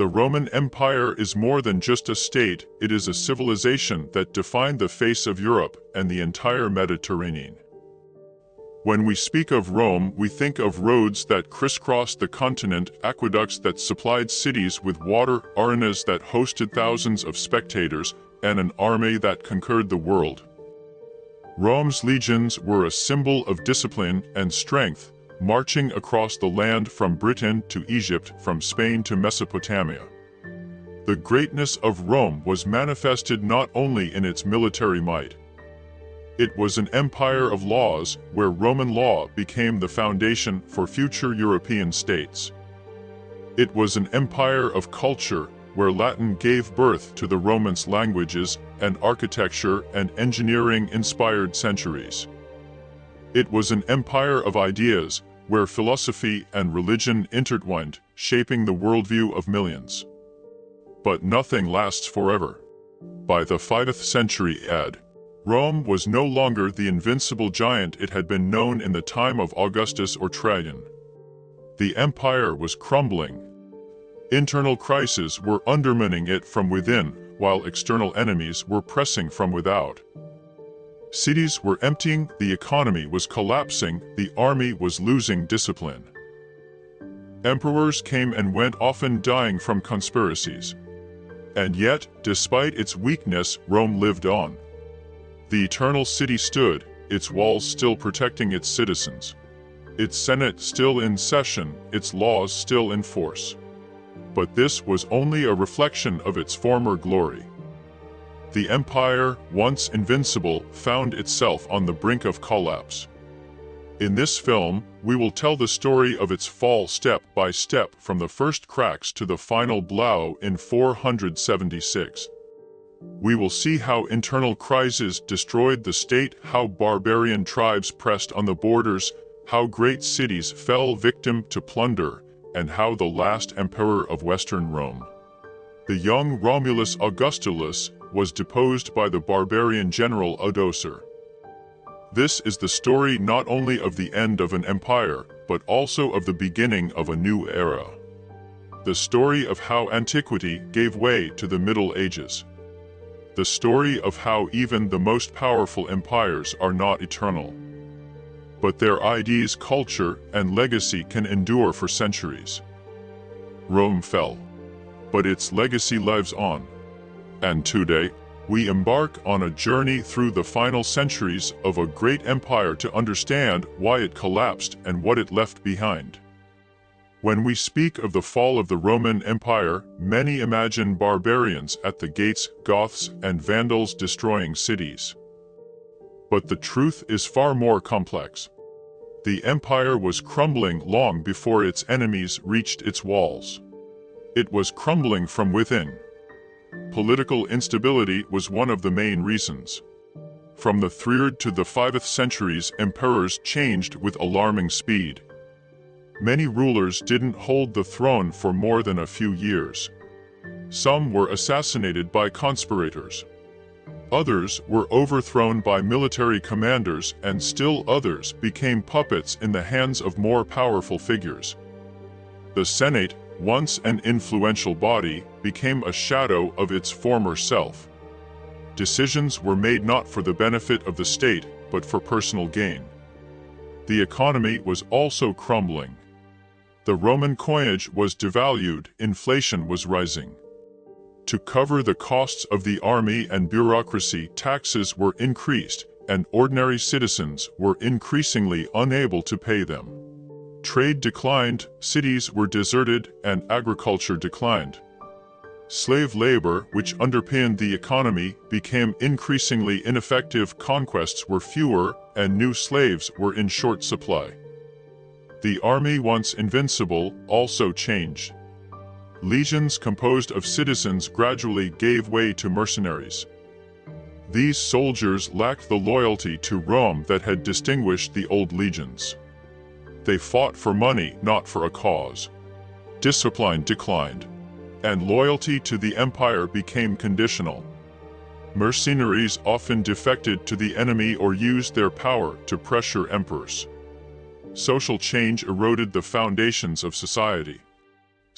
The Roman Empire is more than just a state, it is a civilization that defined the face of Europe and the entire Mediterranean. When we speak of Rome, we think of roads that crisscrossed the continent, aqueducts that supplied cities with water, arenas that hosted thousands of spectators, and an army that conquered the world. Rome's legions were a symbol of discipline and strength, marching across the land from Britain to Egypt, from Spain to Mesopotamia. The greatness of Rome was manifested not only in its military might. It was an empire of laws, where Roman law became the foundation for future European states. It was an empire of culture, where Latin gave birth to the Romance languages, and architecture and engineering inspired centuries. It was an empire of ideas, where philosophy and religion intertwined, shaping the worldview of millions. But nothing lasts forever. By the 5th century AD, Rome was no longer the invincible giant it had been known in the time of Augustus or Trajan. The empire was crumbling. Internal crises were undermining it from within, while external enemies were pressing from without. Cities were emptying, the economy was collapsing, the army was losing discipline. Emperors came and went, often dying from conspiracies. And yet, despite its weakness, Rome lived on. The eternal city stood, its walls still protecting its citizens. Its Senate still in session, its laws still in force. But this was only a reflection of its former glory. The empire, once invincible, found itself on the brink of collapse. In this film, we will tell the story of its fall step by step, from the first cracks to the final blow in 476. We will see how internal crises destroyed the state, how barbarian tribes pressed on the borders, how great cities fell victim to plunder, and how the last emperor of Western Rome, the young Romulus Augustulus, was deposed by the barbarian general Odoacer. This is the story not only of the end of an empire, but also of the beginning of a new era. The story of how antiquity gave way to the Middle Ages. The story of how even the most powerful empires are not eternal. But their ideas, culture, and legacy can endure for centuries. Rome fell, but its legacy lives on. And today, we embark on a journey through the final centuries of a great empire to understand why it collapsed and what it left behind. When we speak of the fall of the Roman Empire, many imagine barbarians at the gates, Goths and Vandals destroying cities. But the truth is far more complex. The empire was crumbling long before its enemies reached its walls. It was crumbling from within. Political instability was one of the main reasons. From the 3rd to the 5th centuries, emperors changed with alarming speed. Many rulers didn't hold the throne for more than a few years. Some were assassinated by conspirators. Others were overthrown by military commanders, and still others became puppets in the hands of more powerful figures. The Senate, once an influential body, became a shadow of its former self. Decisions were made not for the benefit of the state, but for personal gain. The economy was also crumbling. The Roman coinage was devalued, inflation was rising. To cover the costs of the army and bureaucracy, taxes were increased, and ordinary citizens were increasingly unable to pay them. Trade declined, cities were deserted, and agriculture declined. Slave labor, which underpinned the economy, became increasingly ineffective, conquests were fewer, and new slaves were in short supply. The army, once invincible, also changed. Legions composed of citizens gradually gave way to mercenaries. These soldiers lacked the loyalty to Rome that had distinguished the old legions. They fought for money, not for a cause. Discipline declined, and loyalty to the empire became conditional. Mercenaries often defected to the enemy or used their power to pressure emperors. Social change eroded the foundations of society.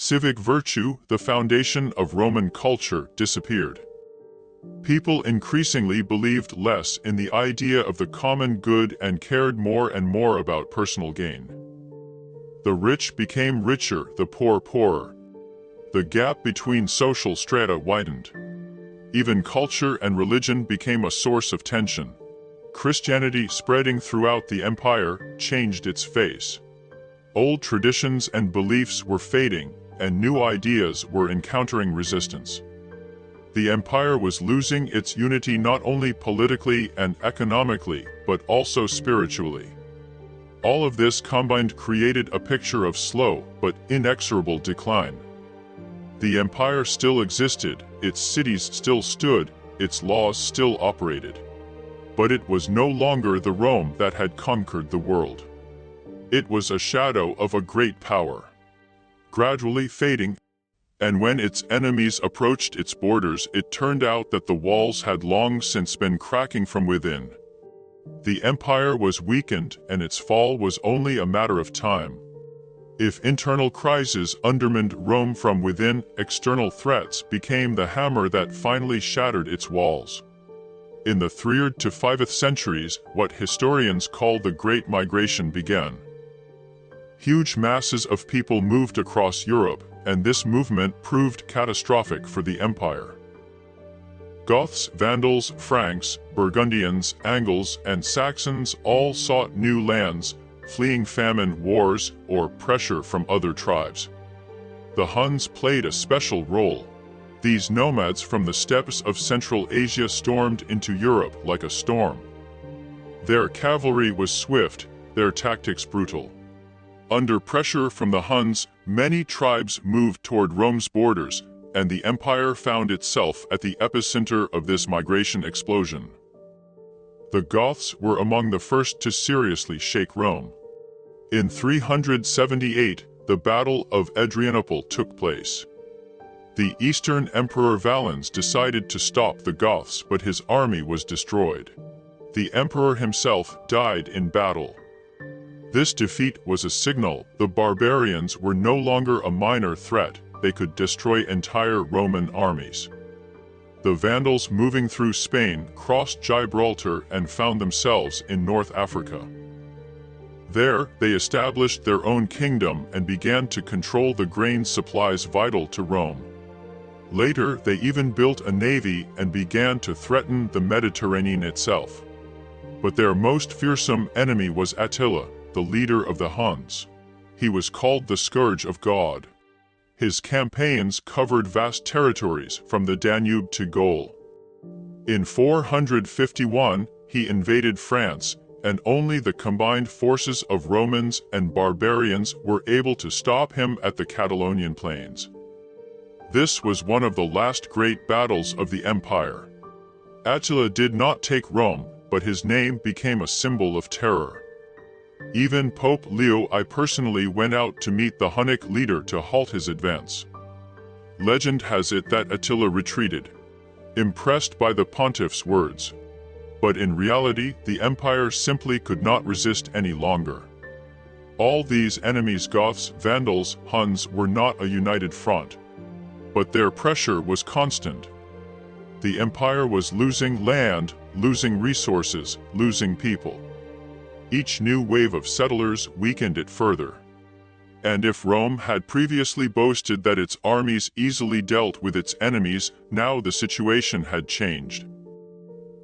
Civic virtue, the foundation of Roman culture, disappeared. People increasingly believed less in the idea of the common good and cared more and more about personal gain. The rich became richer, the poor poorer. The gap between social strata widened. Even culture and religion became a source of tension. Christianity, spreading throughout the empire, changed its face. Old traditions and beliefs were fading, and new ideas were encountering resistance. The empire was losing its unity not only politically and economically, but also spiritually. All of this combined created a picture of slow but inexorable decline. The empire still existed, its cities still stood, its laws still operated. But it was no longer the Rome that had conquered the world. It was a shadow of a great power, gradually fading, and when its enemies approached its borders, it turned out that the walls had long since been cracking from within. The empire was weakened, and its fall was only a matter of time. If internal crises undermined Rome from within, external threats became the hammer that finally shattered its walls. In the 3rd to 5th centuries, what historians call the Great Migration began. Huge masses of people moved across Europe, and this movement proved catastrophic for the empire. Goths, Vandals, Franks, Burgundians, Angles, and Saxons all sought new lands, fleeing famine, wars, or pressure from other tribes. The Huns played a special role. These nomads from the steppes of Central Asia stormed into Europe like a storm. Their cavalry was swift, their tactics brutal. Under pressure from the Huns, many tribes moved toward Rome's borders, and the empire found itself at the epicenter of this migration explosion. The Goths were among the first to seriously shake Rome. In 378, the Battle of Adrianople took place. The Eastern Emperor Valens decided to stop the Goths, but his army was destroyed. The emperor himself died in battle. This defeat was a signal. The barbarians were no longer a minor threat, they could destroy entire Roman armies. The Vandals, moving through Spain, crossed Gibraltar and found themselves in North Africa. There, they established their own kingdom and began to control the grain supplies vital to Rome. Later, they even built a navy and began to threaten the Mediterranean itself. But their most fearsome enemy was Attila, the leader of the Huns. He was called the Scourge of God. His campaigns covered vast territories from the Danube to Gaul. In 451, he invaded France, and only the combined forces of Romans and barbarians were able to stop him at the Catalonian plains. This was one of the last great battles of the empire. Attila did not take Rome, but his name became a symbol of terror. Even Pope Leo I personally went out to meet the Hunnic leader to halt his advance. Legend has it that Attila retreated, impressed by the pontiff's words. But in reality, the empire simply could not resist any longer. All these enemies, Goths, Vandals, Huns, were not a united front. But their pressure was constant. The empire was losing land, losing resources, losing people. Each new wave of settlers weakened it further. And if Rome had previously boasted that its armies easily dealt with its enemies, now the situation had changed.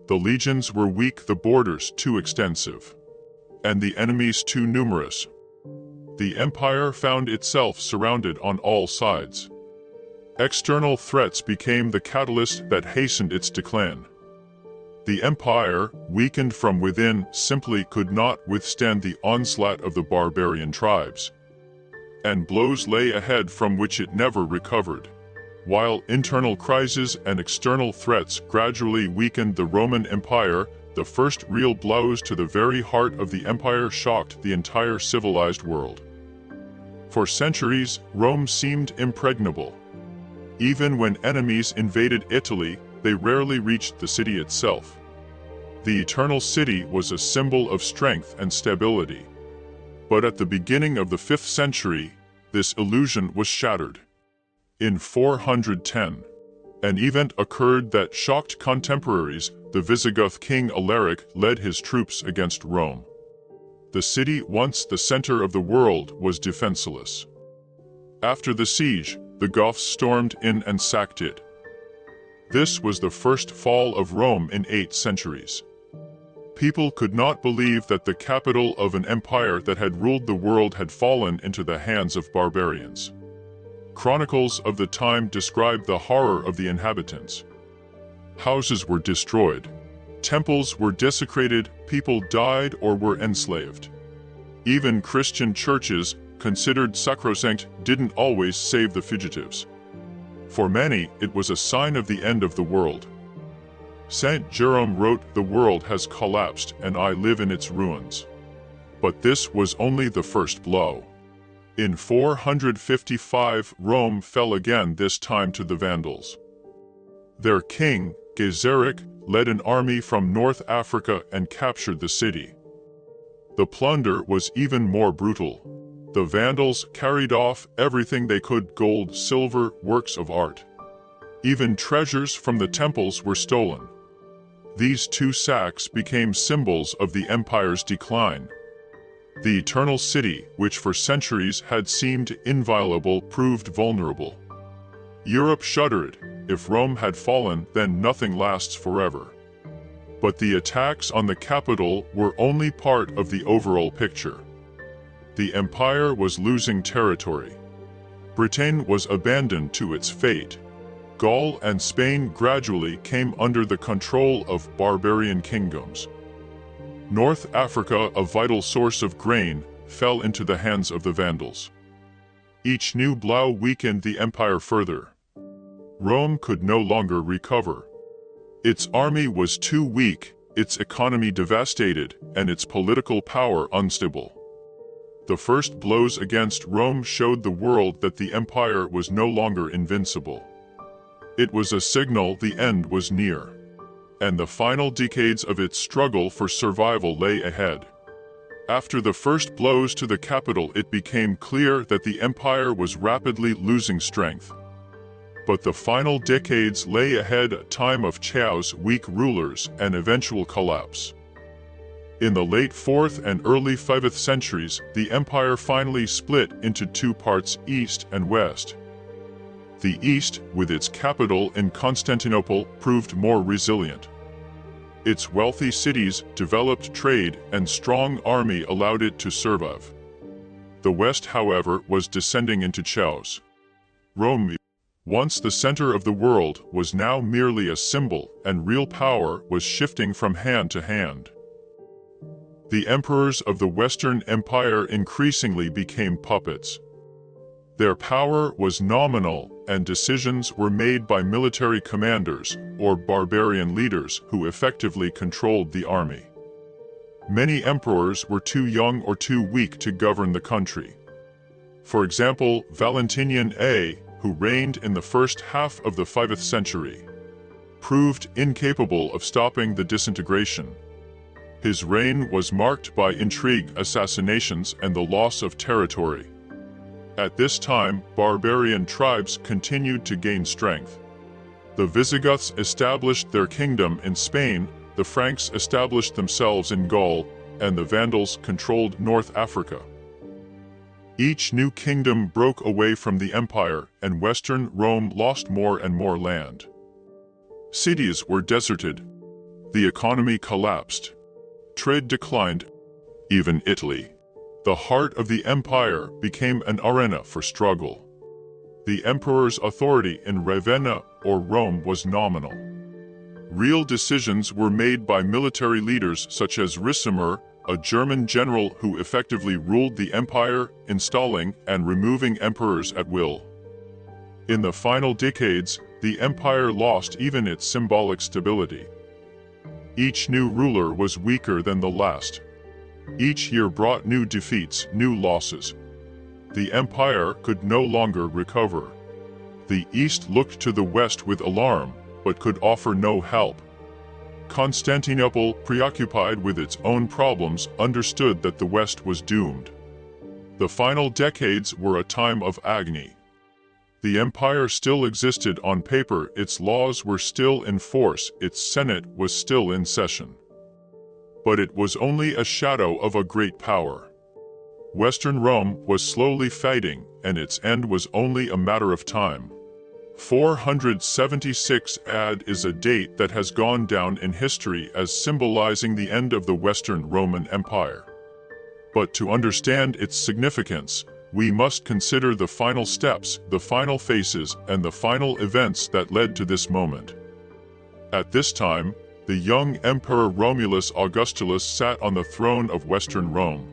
The legions were weak, the borders too extensive, and the enemies too numerous. The empire found itself surrounded on all sides. External threats became the catalyst that hastened its decline. The empire, weakened from within, simply could not withstand the onslaught of the barbarian tribes. And blows lay ahead from which it never recovered. While internal crises and external threats gradually weakened the Roman Empire, the first real blows to the very heart of the empire shocked the entire civilized world. For centuries, Rome seemed impregnable. Even when enemies invaded Italy, they rarely reached the city itself. The Eternal City was a symbol of strength and stability. But at the beginning of the 5th century, this illusion was shattered. In 410, an event occurred that shocked contemporaries. The Visigoth king Alaric led his troops against Rome. The city, once the center of the world, was defenseless. After the siege, the Goths stormed in and sacked it. This was the first fall of Rome in 8 centuries. People could not believe that the capital of an empire that had ruled the world had fallen into the hands of barbarians. Chronicles of the time describe the horror of the inhabitants. Houses were destroyed. Temples were desecrated, people died or were enslaved. Even Christian churches, considered sacrosanct, didn't always save the fugitives. For many, it was a sign of the end of the world. Saint Jerome wrote, "The world has collapsed and I live in its ruins." But this was only the first blow. In 455, Rome fell again, this time to the Vandals. Their king, Gaiseric, led an army from North Africa and captured the city. The plunder was even more brutal. The Vandals carried off everything they could: gold, silver, works of art. Even treasures from the temples were stolen. These 2 sacks became symbols of the empire's decline. The eternal city, which for centuries had seemed inviolable, proved vulnerable. Europe shuddered. If Rome had fallen, then nothing lasts forever. But the attacks on the capital were only part of the overall picture. The empire was losing territory. Britain was abandoned to its fate. Gaul and Spain gradually came under the control of barbarian kingdoms. North Africa, a vital source of grain, fell into the hands of the Vandals. Each new blow weakened the empire further. Rome could no longer recover. Its army was too weak, its economy devastated, and its political power unstable. The first blows against Rome showed the world that the empire was no longer invincible. It was a signal the end was near, and the final decades of its struggle for survival lay ahead. After the first blows to the capital, it became clear that the empire was rapidly losing strength. But the final decades lay ahead, a time of chaos, weak rulers, and eventual collapse. In the late 4th and early 5th centuries, the empire finally split into 2 parts, East and West. The East, with its capital in Constantinople, proved more resilient. Its wealthy cities, developed trade, and strong army allowed it to survive. The West, however, was descending into chaos. Rome, once the center of the world, was now merely a symbol, and real power was shifting from hand to hand. The emperors of the Western Empire increasingly became puppets. Their power was nominal, and decisions were made by military commanders, or barbarian leaders, who effectively controlled the army. Many emperors were too young or too weak to govern the country. For example, Valentinian I, who reigned in the first half of the 5th century, proved incapable of stopping the disintegration. His reign was marked by intrigue, assassinations, and the loss of territory. At this time, barbarian tribes continued to gain strength. The Visigoths established their kingdom in Spain, the Franks established themselves in Gaul, and the Vandals controlled North Africa. Each new kingdom broke away from the empire, and Western Rome lost more and more land. Cities were deserted. The economy collapsed. Trade declined. Even Italy, the heart of the empire, became an arena for struggle. The emperor's authority in Ravenna, or Rome, was nominal. Real decisions were made by military leaders such as Ricimer, a German general who effectively ruled the empire, installing and removing emperors at will. In the final decades, the empire lost even its symbolic stability. Each new ruler was weaker than the last. Each year brought new defeats, new losses. The empire could no longer recover. The East looked to the West with alarm, but could offer no help. Constantinople, preoccupied with its own problems, understood that the West was doomed. The final decades were a time of agony. The empire still existed on paper, its laws were still in force, its senate was still in session. But it was only a shadow of a great power. Western Rome was slowly fading, and its end was only a matter of time. 476 AD is a date that has gone down in history as symbolizing the end of the Western Roman Empire. But to understand its significance, we must consider the final steps, the final phases, and the final events that led to this moment. At this time, the young Emperor Romulus Augustulus sat on the throne of Western Rome.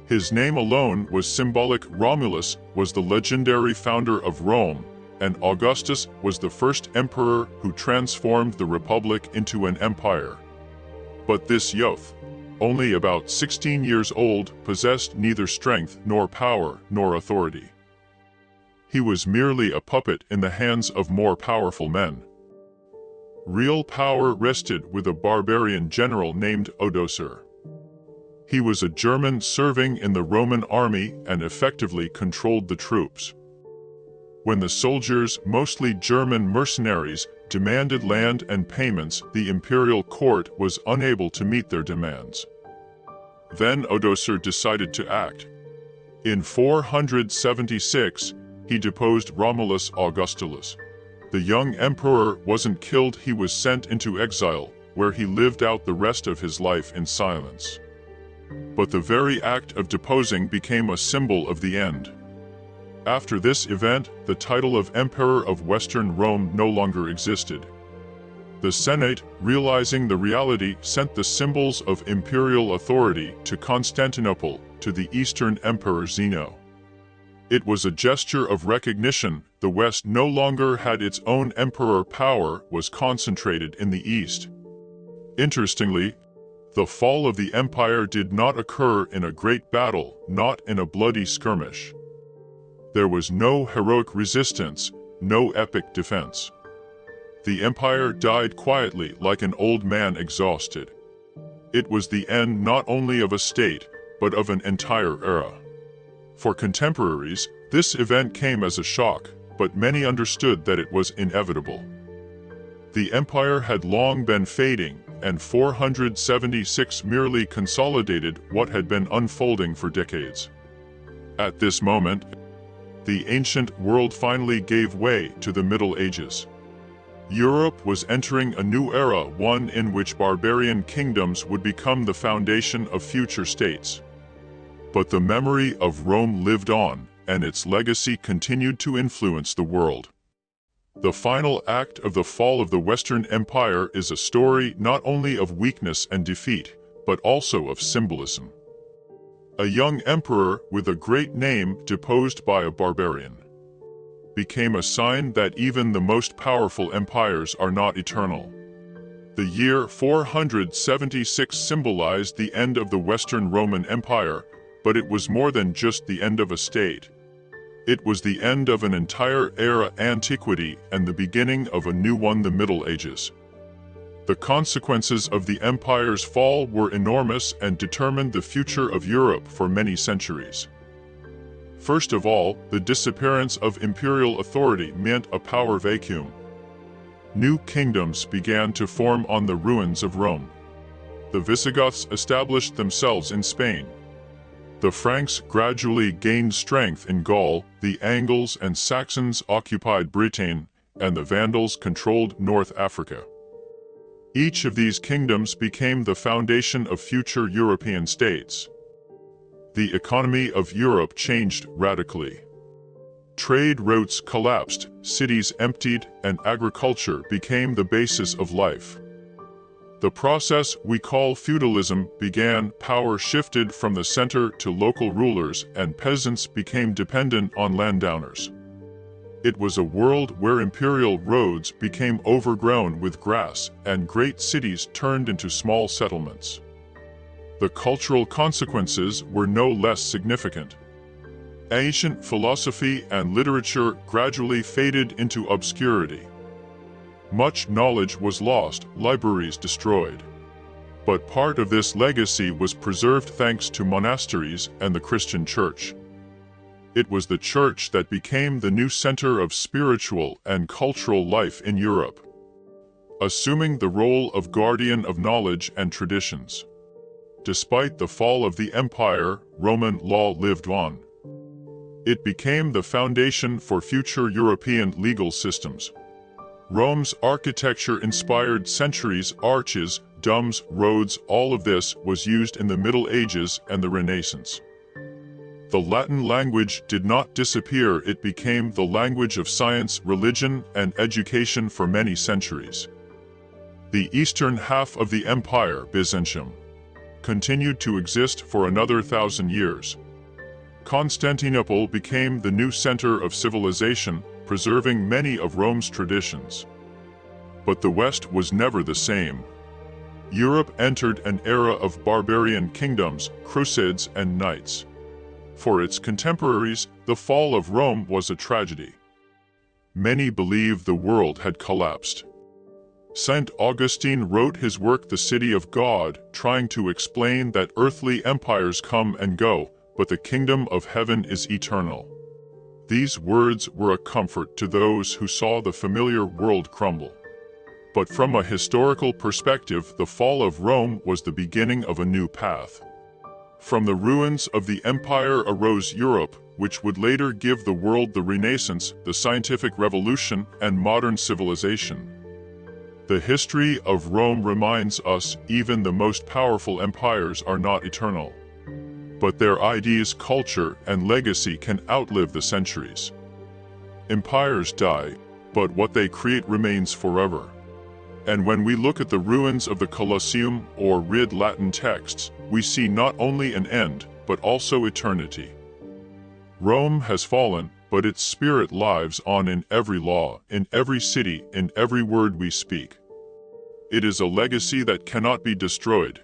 His name alone was symbolic. Romulus was the legendary founder of Rome, and Augustus was the first emperor who transformed the republic into an empire. But this youth, only about 16 years old, possessed neither strength nor power nor authority. He was merely a puppet in the hands of more powerful men. Real power rested with a barbarian general named Odoacer. He was a German serving in the Roman army and effectively controlled the troops. When the soldiers, mostly German mercenaries, demanded land and payments, the imperial court was unable to meet their demands. Then Odoacer decided to act. In 476, he deposed Romulus Augustulus. The young emperor wasn't killed, he was sent into exile, where he lived out the rest of his life in silence. But the very act of deposing became a symbol of the end. After this event, the title of Emperor of Western Rome no longer existed. The Senate, realizing the reality, sent the symbols of imperial authority to Constantinople, to the Eastern Emperor Zeno. It was a gesture of recognition. The West no longer had its own emperor, power was concentrated in the East. Interestingly, the fall of the empire did not occur in a great battle, not in a bloody skirmish. There was no heroic resistance, no epic defense. The empire died quietly like an old man exhausted. It was the end not only of a state, but of an entire era. For contemporaries, this event came as a shock, but many understood that it was inevitable. The empire had long been fading, and 476 merely consolidated what had been unfolding for decades. At this moment, the ancient world finally gave way to the Middle Ages. Europe was entering a new era, one in which barbarian kingdoms would become the foundation of future states. But the memory of Rome lived on, and its legacy continued to influence the world. The final act of the fall of the Western Empire is a story not only of weakness and defeat, but also of symbolism. A young emperor with a great name, deposed by a barbarian, became a sign that even the most powerful empires are not eternal. The year 476 symbolized the end of the Western Roman Empire, but it was more than just the end of a state. It was the end of an entire era, antiquity, and the beginning of a new one, the Middle Ages. The consequences of the empire's fall were enormous and determined the future of Europe for many centuries. First of all, the disappearance of imperial authority meant a power vacuum. New kingdoms began to form on the ruins of Rome. The Visigoths established themselves in Spain. The Franks gradually gained strength in Gaul, the Angles and Saxons occupied Britain, and the Vandals controlled North Africa. Each of these kingdoms became the foundation of future European states. The economy of Europe changed radically. Trade routes collapsed, cities emptied, and agriculture became the basis of life. The process we call feudalism began. Power shifted from the center to local rulers, and peasants became dependent on landowners. It was a world where imperial roads became overgrown with grass, and great cities turned into small settlements. The cultural consequences were no less significant. Ancient philosophy and literature gradually faded into obscurity. Much knowledge was lost, libraries destroyed. But part of this legacy was preserved thanks to monasteries and the Christian Church. It was the Church that became the new center of spiritual and cultural life in Europe, assuming the role of guardian of knowledge and traditions. Despite the fall of the empire, Roman law lived on. It became the foundation for future European legal systems. Rome's architecture inspired centuries, arches, domes, roads. All of this was used in the Middle Ages and the Renaissance. The Latin language did not disappear. It became the language of science, religion, and education for many centuries. The eastern half of the empire, Byzantium, continued to exist for another 1,000 years. Constantinople became the new center of civilization, preserving many of Rome's traditions. But the West was never the same. Europe entered an era of barbarian kingdoms, crusades, and knights. For its contemporaries, the fall of Rome was a tragedy. Many believe the world had collapsed. St. Augustine wrote his work The City of God, trying to explain that earthly empires come and go, but the kingdom of heaven is eternal. These words were a comfort to those who saw the familiar world crumble. But from a historical perspective, the fall of Rome was the beginning of a new path. From the ruins of the empire arose Europe, which would later give the world the Renaissance, the scientific revolution, and modern civilization. The history of Rome reminds us even the most powerful empires are not eternal. But their ideas, culture, and legacy can outlive the centuries. Empires die, but what they create remains forever. And when we look at the ruins of the Colosseum or read Latin texts, we see not only an end, but also eternity. Rome has fallen, but its spirit lives on in every law, in every city, in every word we speak. It is a legacy that cannot be destroyed,